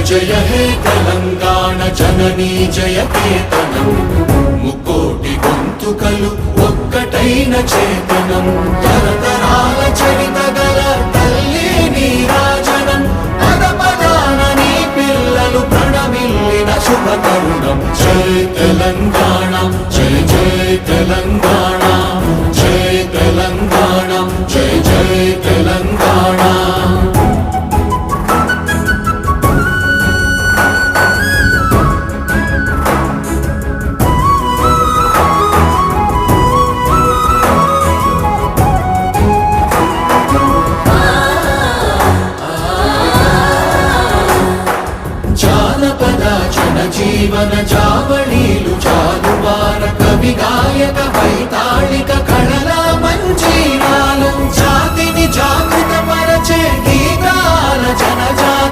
జయ హే తెలంగాణ జననీ జయ కేతనం ముకోటి గొంతుకలు ఒక్కటైన చేతనం తరతరాల చరిత గల తల్లి నీరాజనం పద పదాన నీ పిల్లలు ప్రణమిల్లిన శుభ తరుణం జయ తెలంగాణ జయ జయ తెలంగాణ జయ తెలంగాణ జయ జయ తెలంగాణ జీవన జావళీలు జాలువార కవి గాయక